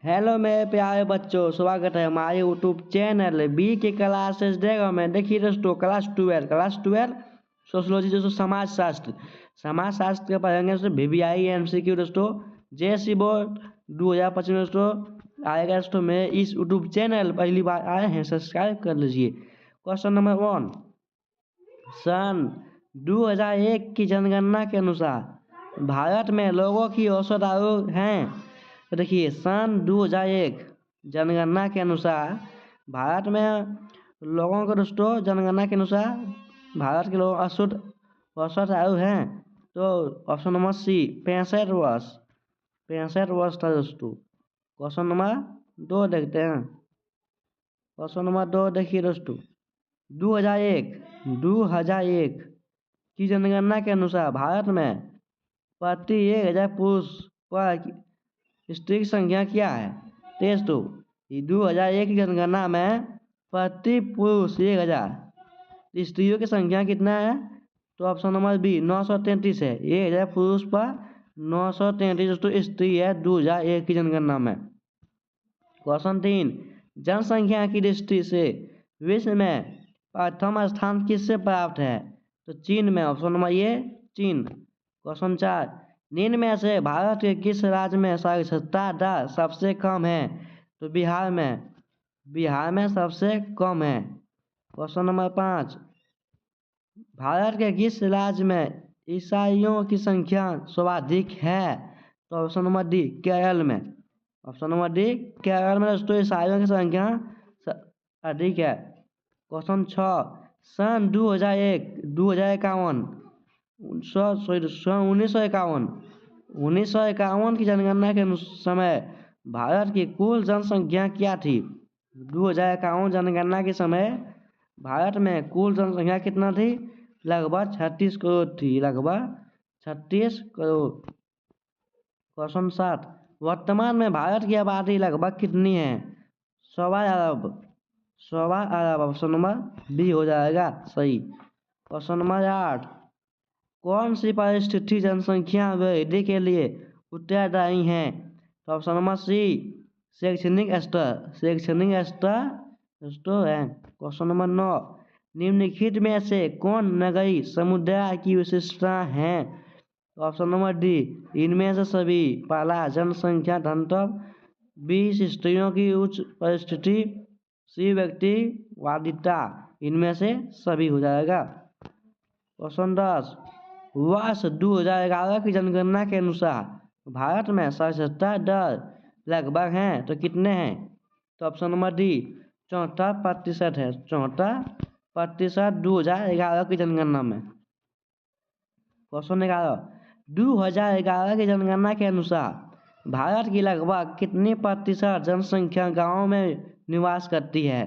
Hello मेरे प्यारे बच्चों, स्वागत है हमारे यूट्यूब चैनल बी के क्लासेस देगा में। देखिए दोस्तों, क्लास ट्वेल्व सोशोलॉजी दोस्तों, समाज शास्त्र के पढ़ेंगे दोस्तों। VVI MCQ दोस्तों, JC बोर्ड 2025 दोस्तों आएगा दोस्तों। मेरे इस यूट्यूब चैनल पहली बार आए हैं, सब्सक्राइब कर लीजिए। क्वेश्चन नंबर 1, सन 2001 की जनगणना के अनुसार भारत में लोगों की औसत आयु है। तो देखिए, सन 2001 जनगणना के अनुसार भारत में लोगों को दोस्तों, जनगणना के अनुसार भारत के लोग औसत आयु हैं। तो ऑप्शन नंबर सी 65 वर्ष, 65 वर्ष था दोस्तों। क्वेश्चन नंबर 2 देखते हैं। क्वेश्चन नंबर 2 देखिए दोस्तों, 2001 की जनगणना के अनुसार भारत में प्रति 1000 पुरुष पर स्त्री की संख्या क्या है। टेस्ट 2001 की जनगणना में प्रति पुरुष 1000 स्त्रियों की संख्या कितना है। तो ऑप्शन नंबर बी 933 है। 1000 पुरुष पर 933 दोस्तों स्त्री है 2001 की जनगणना में। क्वेश्चन 3, जनसंख्या की दृष्टि से विश्व में प्रथम स्थान किससे प्राप्त है। तो चीन में, ऑप्शन नंबर ये चीन। क्वेश्चन 4, निम्न में से भारत के किस राज्य में साक्षरता दर सबसे कम है। तो बिहार में सबसे कम है। क्वेश्चन नंबर 5, भारत के किस राज्य में ईसाइयों की संख्या सर्वाधिक है। तो ऑप्शन नंबर डी केरल में। ऑप्शन नंबर डी केरल में दोस्तों ईसाइयों की संख्या अधिक है। क्वेश्चन 6, सन 2051 1951 की जनगणना के समय भारत की कुल जनसंख्या क्या थी। 2051 जनगणना के समय भारत में कुल जनसंख्या कितना थी। लगभग 36 करोड़ थी, लगभग 36 करोड़। क्वेश्चन 7, वर्तमान में भारत की आबादी लगभग कितनी है। 1.25 अरब। ऑप्शन नंबर बी हो जाएगा सही। क्वेश्चन नंबर 8, कौन सी परिस्थिति जनसंख्या वृद्धि के लिए उत्तरदायी है। तो ऑप्शन नंबर सी शैक्षणिक स्तर है। क्वेश्चन नंबर 9, निम्नलिखित में से कौन नगरीय समुदाय की विशेषता है। तो ऑप्शन नंबर डी इनमें से सभी। पहला जनसंख्या घनत्व, बी स्त्रियों की उच्च परिस्थिति, सी व्यक्तिवादिता। इनमें से सभी हो जाएगा। क्वेश्चन 10, वर्ष 2011 की जनगणना के अनुसार भारत में साक्षरता दर लगभग है तो कितने हैं। तो ऑप्शन नंबर डी 74% है। 74% 2011 की जनगणना में। क्वेश्चन 11, 2011 की जनगणना के अनुसार भारत की लगभग कितनी प्रतिशत जनसंख्या गाँव में निवास करती है।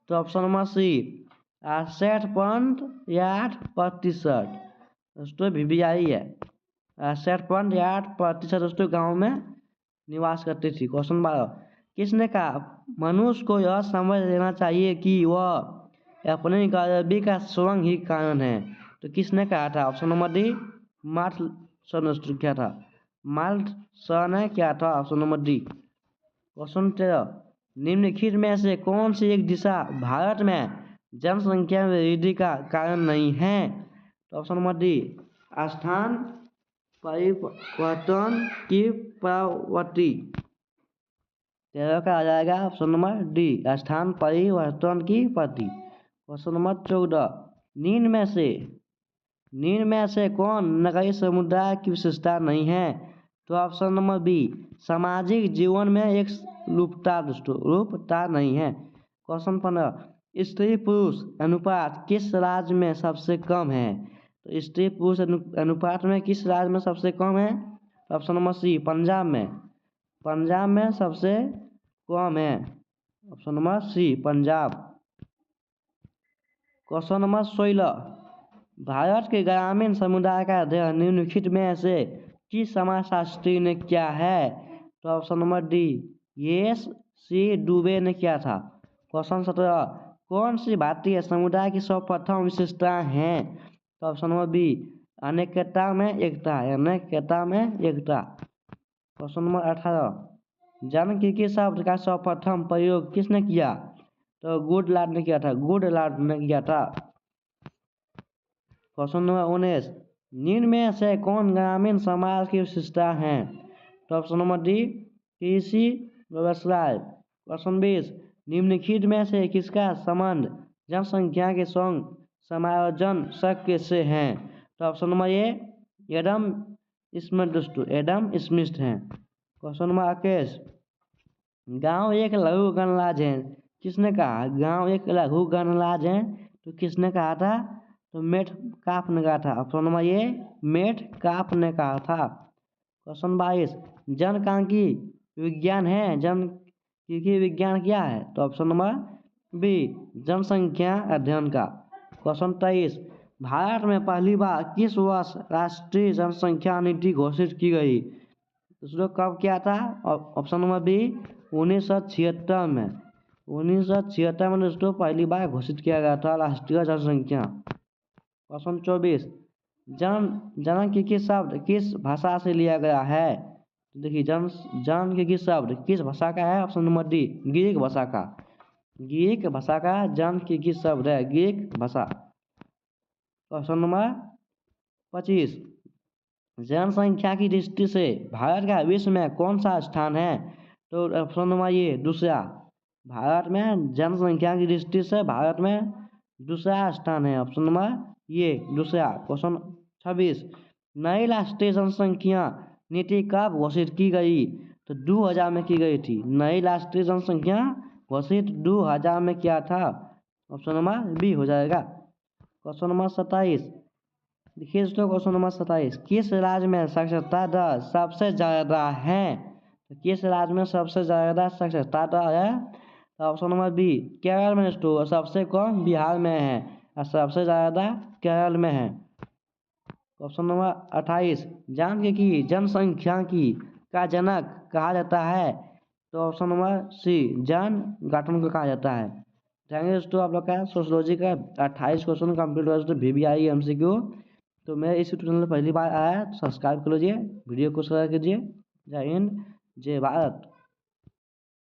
तो ऑप्शन नंबर सी 68.8% दोस्तों VVI है। 68.8% दोस्तों गाँव में निवास करती थी। क्वेश्चन 12, किसने कहा मनुष्य को यह समझ लेना चाहिए कि वह अपनी गरीबी का स्वयं ही कारण है। तो किसने कहा था। ऑप्शन नंबर डी मार्क्स क्या था। मार्क्स ने क्या था। Option number D. क्वेश्चन 13, निम्नलिखित में से कौन सी एक दिशा भारत में जनसंख्या वृद्धि का कारण नहीं है। तो ऑप्शन नंबर डी स्थान परिवर्तन की प्रवृत्ति। 13 का आ जाएगा ऑप्शन नंबर डी स्थान परिवर्तन की प्रवृत्ति। क्वेश्चन नंबर 14, निम्न में से कौन नगरीय समुदाय की विशेषता नहीं है। तो ऑप्शन नंबर बी सामाजिक जीवन में एक रूपता नहीं है। क्वेश्चन 15, स्त्री पुरुष अनुपात किस राज्य में सबसे कम है। तो स्त्री पुरुष अनुपात में किस राज्य में सबसे कम है। तो ऑप्शन नंबर सी पंजाब में सबसे कम है। Option number C Punjab. Question number 16, Bharat के ग्रामीण समुदाय का अध्ययन निम्नलिखित में से किस समाजशास्त्री ने किया है। तो option number D S C Dube ने किया था। क्वेश्चन 17, कौन सी भारतीय समुदाय की सर्वप्रथम विशेषताएं हैं। तो ऑप्शन नंबर बी अनेकता में एकता। क्वेश्चन नंबर 18, जनगणना शब्द का सर्वप्रथम प्रयोग किसने किया? तो गुडलार्ड ने किया था, गुडलार्ड ने किया था। क्वेश्चन नंबर 19, निम्न में से कौन ग्रामीण समाज की विशेषता है? तो ऑप्शन नंबर डी, कृषि व्यवसाय। क्वेश्चन 20, निम्नलिखित में से किसका संबंध जनसंख्या के संग समायोजन शक्य से है? तो option number A, Adam Smith, Adam Smith है। क्वेश्चन नंबर 21, गांव एक लघु गणराज्य है, किसने कहा? गांव एक लघु गणराज्य है, तो किसने कहा था? तो मेटकाफ ने कहा था। ऑप्शन नंबर ए, मेटकाफ ने कहा था। क्वेश्चन 22, जनकांकी विज्ञान है, जनकांकी विज्ञान क्या है? तो ऑप्शन नंबर बी, जनसंख्या अध्ययन का। क्वेश्चन 23, भारत में पहली बार किस वर्ष राष्ट्रीय जनसंख्या नीति घोषित की गई? उसको कब किया था? ऑप्शन नंबर बी, 1976 में। 1976 में दोस्तों पहली बार घोषित किया गया था राष्ट्रीय जनसंख्या। क्वेश्चन 24, जनगणना शब्द किस भाषा से लिया गया है? तो देखिए जनगणना शब्द किस भाषा का है? ऑप्शन नंबर डी, ग्रीक भाषा का। ग्रीक भाषा का जनगणना शब्द है, ग्रीक भाषा। क्वेश्चन नंबर 25, जनसंख्या की दृष्टि से भारत का विश्व में कौन सा स्थान है? तो ऑप्शन नंबर ए, दूसरा। भारत में जनसंख्या की दृष्टि से भारत में दूसरा स्थान है, ऑप्शन नंबर ये, दूसरा। क्वेश्चन 26, नई राष्ट्रीय जनसंख्या नीति कब घोषित की गई? तो 2000 में की गई थी। नई राष्ट्रीय जनसंख्या घोषित 2000 में किया था, ऑप्शन नंबर बी हो जाएगा। क्वेश्चन नंबर 27, देखिए दोस्तों क्वेश्चन नंबर 27, किस राज्य में साक्षरता दर सबसे ज़्यादा है? तो किस राज्य में सबसे ज़्यादा साक्षरता दर है? तो ऑप्शन नंबर बी, केरल में दोस्तों। सबसे कम बिहार में है और सबसे ज़्यादा केरल में है। ऑप्शन नंबर 28, जनसंख्या का जनक कहा जाता है? तो ऑप्शन नंबर सी, जॉन गार्टन को कहा जाता है। थैंक यू दोस्तों, आप लोग का सोशियोलॉजी का 28 क्वेश्चन कंप्लीट हुआ दोस्तों, VBI MCQ। तो मैं इस यूट्यूब चैनल पहली बार आया तो सब्सक्राइब कर लीजिए, वीडियो को शेयर कीजिए। जय हिंद, जय भारत।